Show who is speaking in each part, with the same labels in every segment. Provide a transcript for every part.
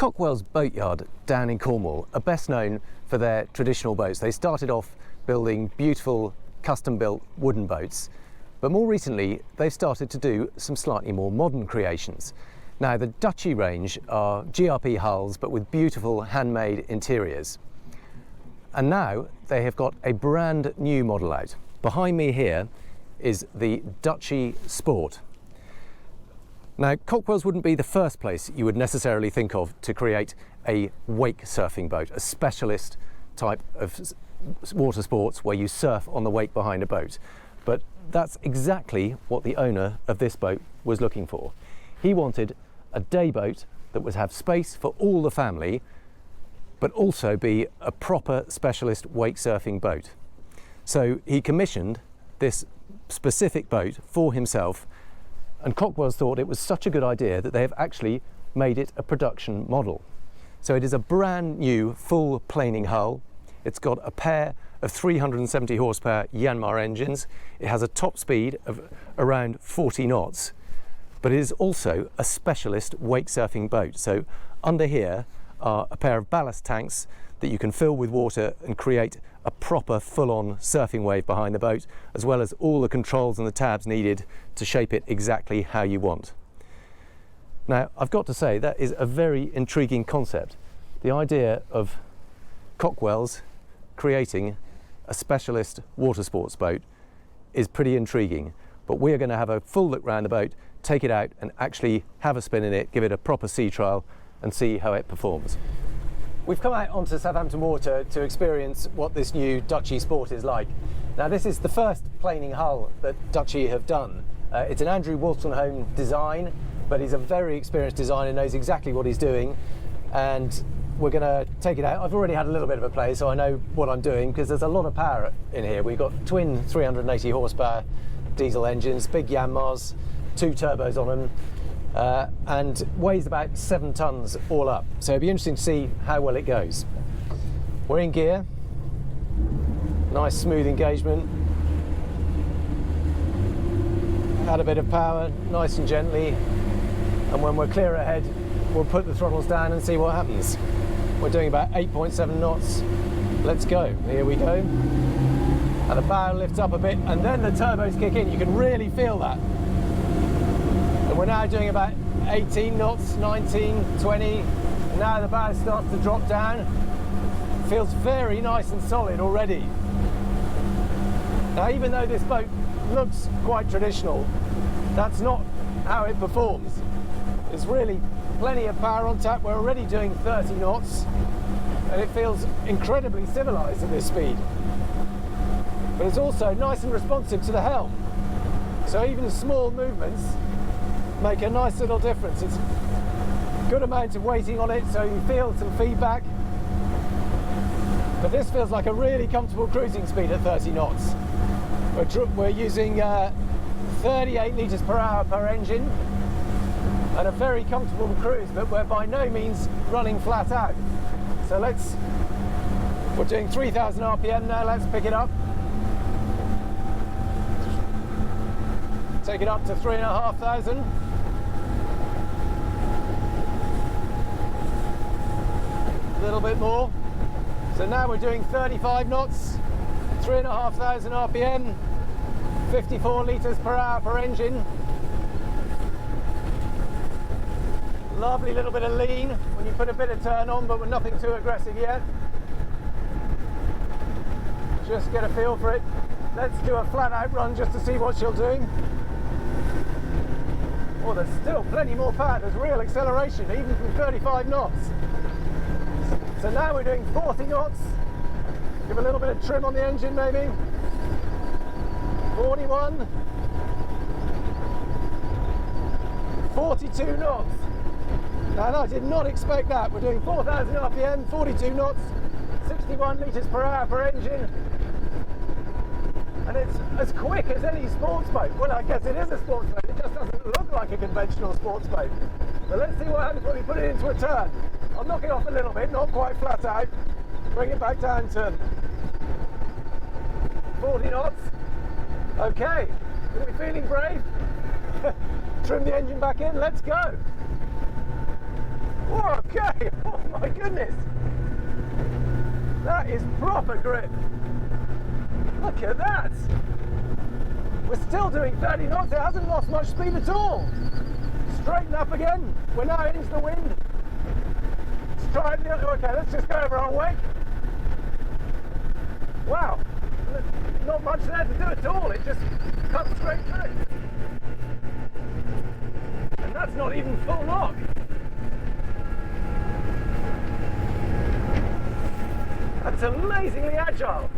Speaker 1: Cockwells Boat Yard down in Cornwall are best known for their traditional boats. They started off building beautiful custom-built wooden boats, but more recently they've started to do some slightly more modern creations. Now the Duchy range are GRP hulls but with beautiful handmade interiors. And now they have got a brand new model out. Behind me here is the Duchy Sport. Now, Cockwells wouldn't be the first place you would necessarily think of to create a wake surfing boat, a specialist type of water sports where you surf on the wake behind a boat. But that's exactly what the owner of this boat was looking for. He wanted a day boat that would have space for all the family, but also be a proper specialist wake surfing boat. So he commissioned this specific boat for himself, and Cockwells thought it was such a good idea that they have actually made it a production model. So it is a brand new full planing hull. It's got a pair of 370 horsepower Yanmar engines. It has a top speed of around 40 knots, but it is also a specialist wake surfing boat. So under here are a pair of ballast tanks that you can fill with water and create a proper full-on surfing wave behind the boat, as well as all the controls and the tabs needed to shape it exactly how you want. Now, I've got to say that is a very intriguing concept. The idea of Cockwells creating a specialist water sports boat is pretty intriguing, but we're going to have a full look around the boat, take it out and actually have a spin in it, give it a proper sea trial and see how it performs. We've come out onto Southampton Water to experience what this new Duchy Sport is like. Now this is the first planing hull that Duchy have done. It's an Andrew Wolstenholme design, but he's a very experienced designer, knows exactly what he's doing, and we're going to take it out. I've already had a little bit of a play, so I know what I'm doing, because there's a lot of power in here. We've got twin 380 horsepower diesel engines, big Yanmars, 2 turbos on them, and weighs about 7 tons all up. So it'll be interesting to see how well it goes. We're in gear, nice smooth engagement, add a bit of power, nice and gently, and when we're clear ahead, we'll put the throttles down and see what happens. We're doing about 8.7 knots. Let's go. Here we go. And the bow lifts up a bit, and then the turbos kick in. You can really feel that. And we're now doing about 18 knots, 19, 20. And now the bow starts to drop down. Feels very nice and solid already. Now, even though this boat looks quite traditional, that's not how it performs. It's really plenty of power on tap. We're already doing 30 knots, and it feels incredibly civilized at this speed. But it's also nice and responsive to the helm. So even small movements make a nice little difference. It's a good amount of weighting on it, so you feel some feedback. But this feels like a really comfortable cruising speed at 30 knots. We're using 38 litres per hour per engine, and a very comfortable cruise, but we're by no means running flat out. So we're doing 3,000 RPM now, let's pick it up. Take it up to 3,500. A little bit more. So now we're doing 35 knots, 3,500 RPM, 54 litres per hour per engine. Lovely little bit of lean when you put a bit of turn on, but we're nothing too aggressive yet. Just get a feel for it. Let's do a flat out run just to see what she'll do. Oh, there's still plenty more power. There's real acceleration, even from 35 knots. So now we're doing 40 knots. Give a little bit of trim on the engine maybe. 41. 42 knots. Now I did not expect that. We're doing 4,000 RPM, 42 knots, 61 litres per hour per engine. And it's as quick as any sports boat. Well, I guess it is a sports boat. It just doesn't look like a conventional sports boat. So let's see what happens when we put it into a turn. I'll knock it off a little bit, not quite flat out. Bring it back down to 40 knots. Okay, are we feeling brave? Trim the engine back in, let's go. Okay, oh my goodness. That is proper grip. Look at that. We're still doing 30 knots, it hasn't lost much speed at all. Straighten up again, we're now into the wind. Let's try it the other, okay, let's just go over our wake. Wow, not much there to do at all, it just cuts straight through. And that's not even full lock. That's amazingly agile.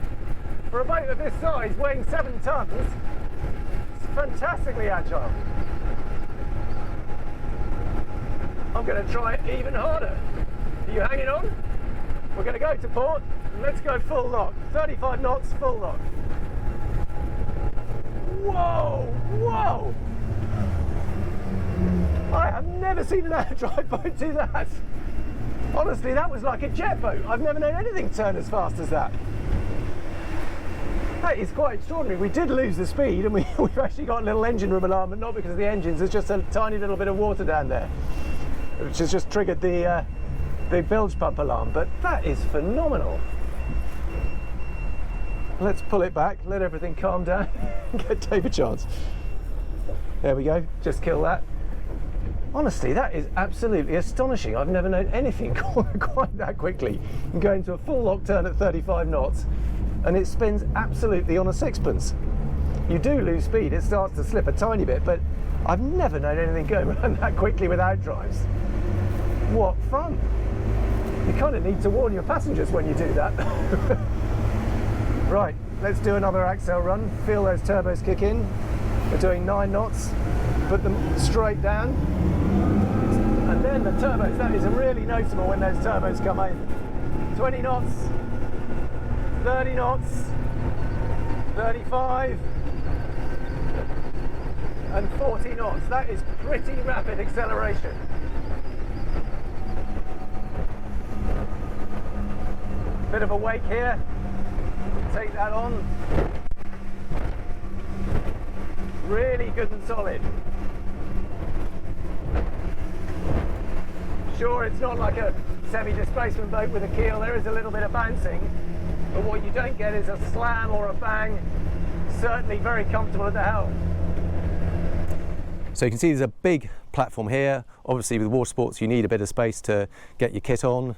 Speaker 1: For a boat of this size, weighing 7 tons, it's fantastically agile. I'm going to try it even harder. Are you hanging on? We're going to go to port, and let's go full lock. 35 knots, full lock. Whoa, whoa! I have never seen an outdrive boat do that. Honestly, that was like a jet boat. I've never known anything turn as fast as that. That is quite extraordinary. We did lose the speed, and we've actually got a little engine room alarm, but not because of the engines. There's just a tiny little bit of water down there, which has just triggered the bilge pump alarm. But that is phenomenal. Let's pull it back, let everything calm down, and take a chance. There we go, just kill that. Honestly, that is absolutely astonishing. I've never known anything quite that quickly. You can go into a full lock turn at 35 knots, and it spins absolutely on a sixpence. You do lose speed, it starts to slip a tiny bit, but I've never known anything go around that quickly without drives. What fun! You kind of need to warn your passengers when you do that. Right, let's do another axle run. Feel those turbos kick in. We're doing 9 knots. Put them straight down. And then the turbos, that is really noticeable when those turbos come in. 20 knots, 30 knots, 35, and 40 knots. That is pretty rapid acceleration. Bit of a wake here. Take that on. Really good and solid. Sure, it's not like a semi-displacement boat with a keel. There is a little bit of bouncing, but what you don't get is a slam or a bang. Certainly very comfortable at the helm. So you can see there's a big platform here. Obviously with water sports you need a bit of space to get your kit on,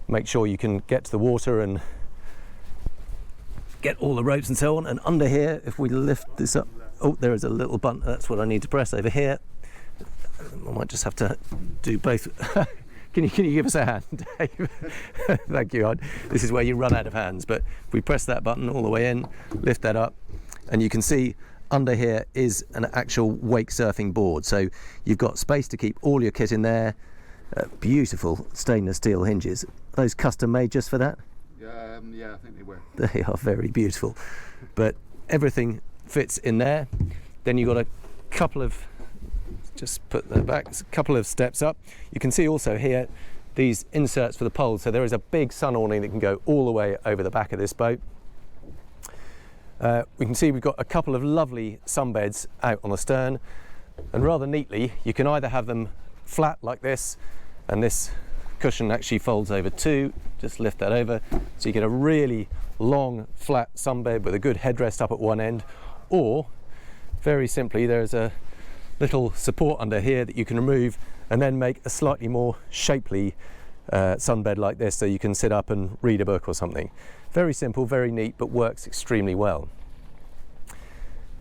Speaker 1: make sure you can get to the water and get all the ropes and so on. And under here, if we lift this up, oh, there is a little button, that's what I need to press over here. I might just have to do both. Can you give us a hand, Dave? Thank you. This is where you run out of hands, but if we press that button all the way in, lift that up, and you can see under here is an actual wake surfing board. So you've got space to keep all your kit in there. Beautiful stainless steel hinges. Are those custom made just for that?
Speaker 2: Yeah, I think they were.
Speaker 1: They are very beautiful. But everything fits in there. Then you've got a couple of, just put that back, a couple of steps up. You can see also here these inserts for the poles. So there is a big sun awning that can go all the way over the back of this boat. We can see we've got a couple of lovely sunbeds out on the stern, and rather neatly you can either have them flat like this, and this cushion actually folds over too. Just lift that over, so you get a really long flat sunbed with a good headrest up at one end, or very simply there's a little support under here that you can remove and then make a slightly more shapely sunbed like this, so you can sit up and read a book or something. Very simple, very neat, but works extremely well.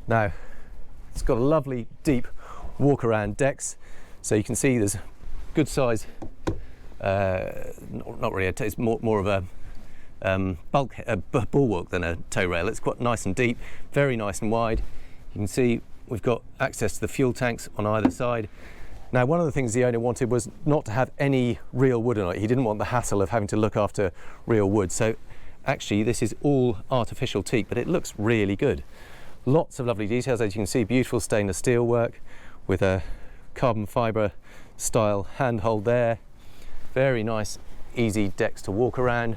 Speaker 1: Now it's got a lovely deep walk around decks, so you can see there's good size, not really, it's more of a bulwark than a tow rail. It's quite nice and deep, very nice and wide. You can see we've got access to the fuel tanks on either side. Now, one of the things the owner wanted was not to have any real wood on it. He didn't want the hassle of having to look after real wood. So actually this is all artificial teak, but it looks really good. Lots of lovely details, as you can see, beautiful stainless steel work with a carbon fibre style handhold there. Very nice, easy decks to walk around.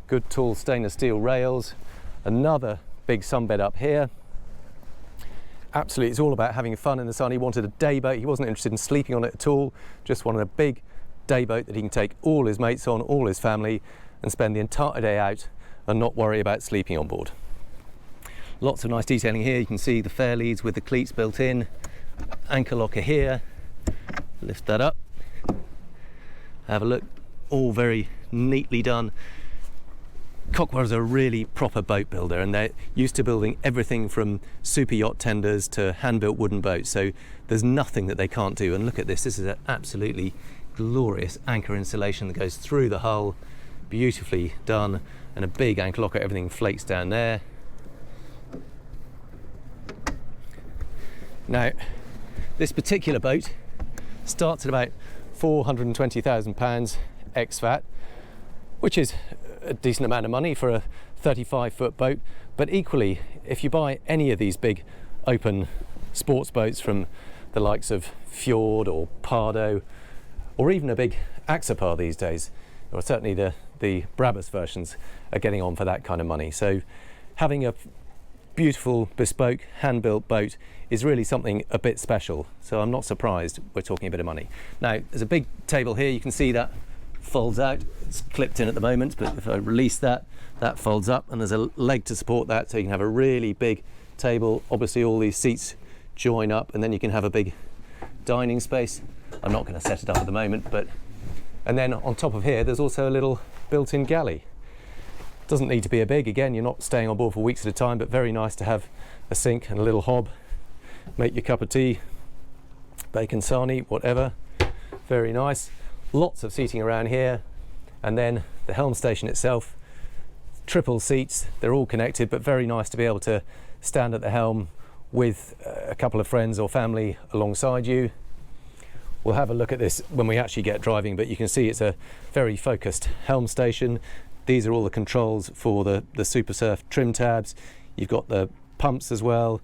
Speaker 1: Good tall stainless steel rails. Another big sunbed up here. Absolutely, it's all about having fun in the sun. He wanted a day boat. He wasn't interested in sleeping on it at all. Just wanted a big, day boat that he can take all his mates on, all his family, and spend the entire day out and not worry about sleeping on board. Lots of nice detailing here. You can see the fair leads with the cleats built in, anchor locker here, lift that up, have a look, all very neatly done. Cockwells are a really proper boat builder, and they're used to building everything from super yacht tenders to hand-built wooden boats, so there's nothing that they can't do. And look at this, this is an absolutely glorious anchor installation that goes through the hull, beautifully done, and a big anchor locker, everything flakes down there. Now, this particular boat starts at about £420,000 ex-VAT, which is a decent amount of money for a 35-foot boat. But equally, if you buy any of these big open sports boats from the likes of Fjord or Pardo, or even a big Axopar these days, or certainly the Brabus versions are getting on for that kind of money. So having a beautiful bespoke hand-built boat is really something a bit special, so I'm not surprised we're talking a bit of money. Now, there's a big table here. You can see that folds out. It's clipped in at the moment, but if I release that, that folds up, and there's a leg to support that, so you can have a really big table. Obviously all these seats join up, and then you can have a big dining space. I'm not going to set it up at the moment, but and then on top of here there's also a little built-in galley. Doesn't need to be a big, again, you're not staying on board for weeks at a time, but very nice to have a sink and a little hob, make your cup of tea, bacon sarnie, whatever. Very nice. Lots of seating around here, and then the helm station itself, triple seats, they're all connected, but very nice to be able to stand at the helm with a couple of friends or family alongside you. We'll have a look at this when we actually get driving, but you can see it's a very focused helm station. These are all the controls for the Super Surf trim tabs. You've got the pumps as well,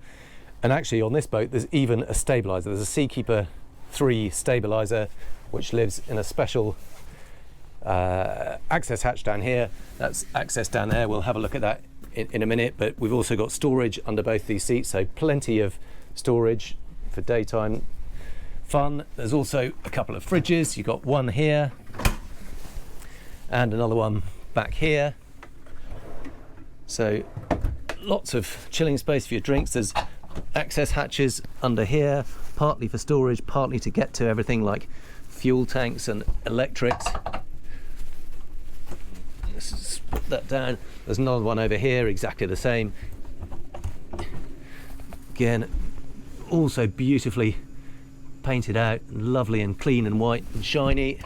Speaker 1: and actually on this boat there's even a stabiliser. There's a Seakeeper 3 stabiliser which lives in a special access hatch down here. That's access down there. We'll have a look at that in a minute, but we've also got storage under both these seats, so plenty of storage for daytime fun. There's also a couple of fridges. You've got one here and another one back here, so lots of chilling space for your drinks. There's access hatches under here, partly for storage, partly to get to everything like fuel tanks and electrics. Let's put that down. There's another one over here, exactly the same. Again, also beautifully painted out, and lovely and clean and white and shiny.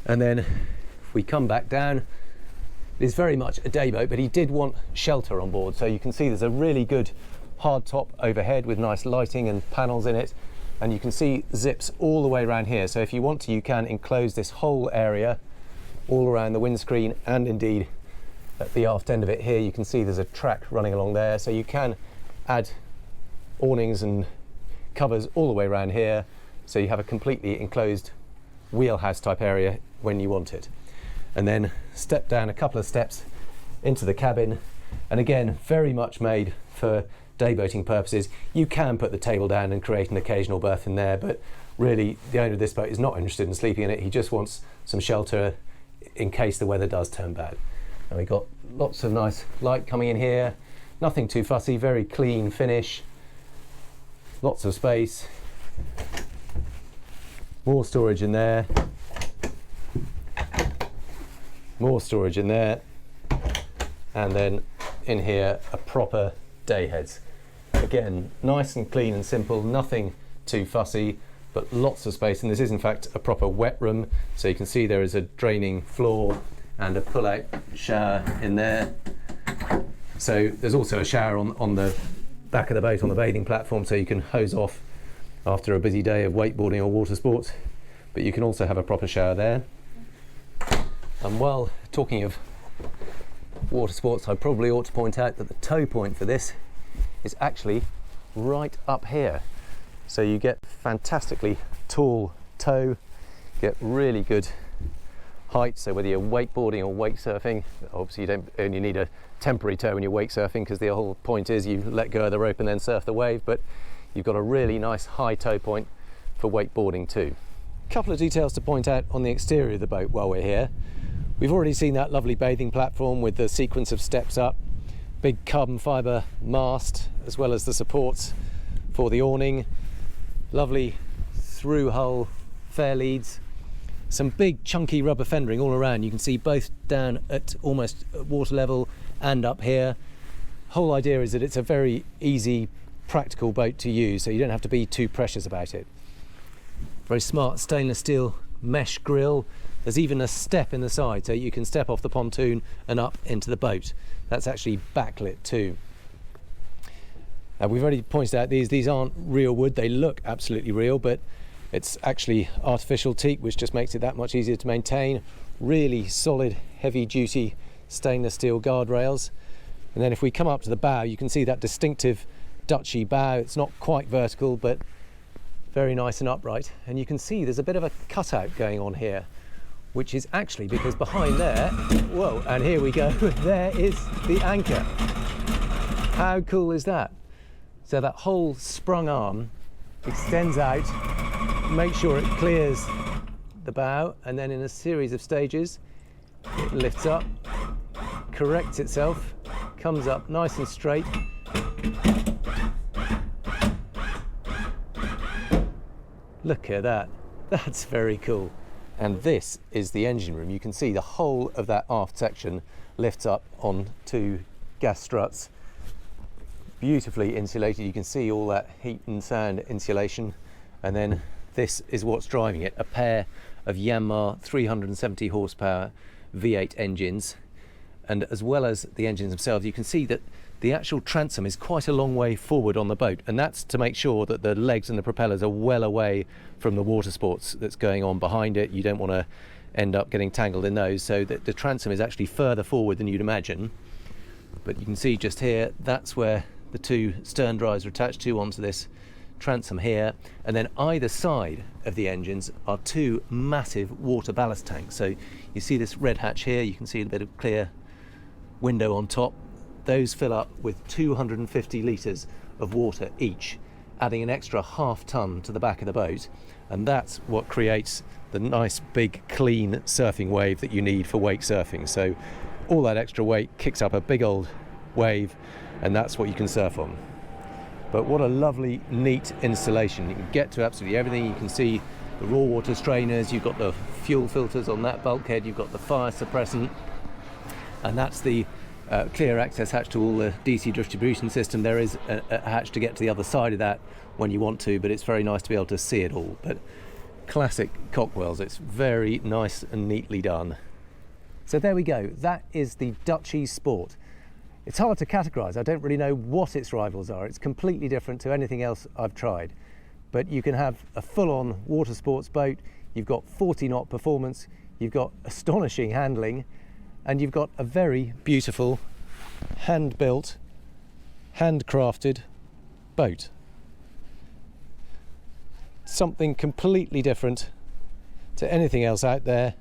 Speaker 1: And then if we come back down, it is very much a day boat, but he did want shelter on board, so you can see there's a really good hard top overhead with nice lighting and panels in it, and you can see zips all the way around here, so if you want to you can enclose this whole area all around the windscreen, and indeed at the aft end of it here you can see there's a track running along there, so you can add awnings and covers all the way around here, so you have a completely enclosed wheelhouse type area when you want it. And then step down a couple of steps into the cabin, and again very much made for day boating purposes. You can put the table down and create an occasional berth in there, but really the owner of this boat is not interested in sleeping in it. He just wants some shelter in case the weather does turn bad. And we've got lots of nice light coming in here, nothing too fussy, very clean finish, lots of space, more storage in there, more storage in there, and then in here a proper day heads. Again, nice and clean and simple, nothing too fussy, but lots of space. And this is in fact a proper wet room, so you can see there is a draining floor and a pull-out shower in there. So there's also a shower on the back of the boat on the bathing platform, so you can hose off after a busy day of wakeboarding or water sports, but you can also have a proper shower there. And while talking of water sports, I probably ought to point out that the tow point for this is actually right up here, so you get fantastically tall tow, get really good height, so whether you're wakeboarding or wake surfing, obviously you don't only need a temporary tow when you're wake surfing, because the whole point is you let go of the rope and then surf the wave, but you've got a really nice high tow point for wakeboarding too. couple of details to point out on the exterior of the boat while we're here. We've already seen that lovely bathing platform with the sequence of steps up, big carbon fibre mast, as well as the supports for the awning, lovely through hull fair leads, some big chunky rubber fendering all around. You can see both down at almost water level and up here. Whole idea is that it's a very easy, practical boat to use, so you don't have to be too precious about it. Very smart stainless steel mesh grille. There's even a step in the side, so you can step off the pontoon and up into the boat. That's actually backlit too. We've already pointed out these aren't real wood. They look absolutely real, but it's actually artificial teak, which just makes it that much easier to maintain. Really solid, heavy-duty stainless steel guardrails. And then if we come up to the bow, you can see that distinctive Duchy bow. It's not quite vertical, but very nice and upright. And you can see there's a bit of a cutout going on here, which is actually because behind there, whoa, and here we go, there is the anchor. How cool is that? So that whole sprung arm extends out, make sure it clears the bow, and then in a series of stages it lifts up, corrects itself, comes up nice and straight, look at that, that's very cool. And this is the engine room. You can see the whole of that aft section lifts up on two gas struts, beautifully insulated. You can see all that heat and sound insulation. And then this is what's driving it, a pair of Yanmar 370 horsepower V8 engines. And as well as the engines themselves, you can see that the actual transom is quite a long way forward on the boat, and that's to make sure that the legs and the propellers are well away from the water sports that's going on behind it. You don't want to end up getting tangled in those, so that the transom is actually further forward than you'd imagine. But you can see just here, that's where the two stern drives are attached to onto this transom here, and then either side of the engines are two massive water ballast tanks. So you see this red hatch here, you can see a bit of clear window on top. Those fill up with 250 litres of water each, adding an extra half ton to the back of the boat, and that's what creates the nice big clean surfing wave that you need for wake surfing. So all that extra weight kicks up a big old wave, and that's what you can surf on. But what a lovely neat installation. You can get to absolutely everything. You can see the raw water strainers, you've got the fuel filters on that bulkhead, you've got the fire suppressant, and that's the clear access hatch to all the DC distribution system. There is a hatch to get to the other side of that when you want to, but it's very nice to be able to see it all. But classic Cockwells, it's very nice and neatly done. So there we go, that is the Duchy Sport. It's hard to categorise, I don't really know what its rivals are. It's completely different to anything else I've tried. But you can have a full-on water sports boat, you've got 40 knot performance, you've got astonishing handling, and you've got a very beautiful, hand-built, handcrafted boat. Something completely different to anything else out there,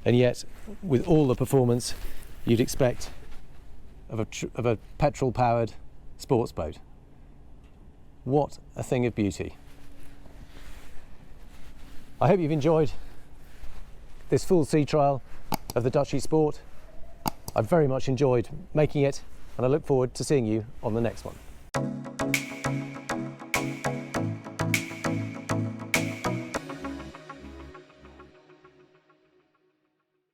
Speaker 1: and yet with all the performance you'd expect of a petrol-powered sports boat. What a thing of beauty. I hope you've enjoyed this full sea trial of the Duchy Sport. I've very much enjoyed making it, and I look forward to seeing you on the next one.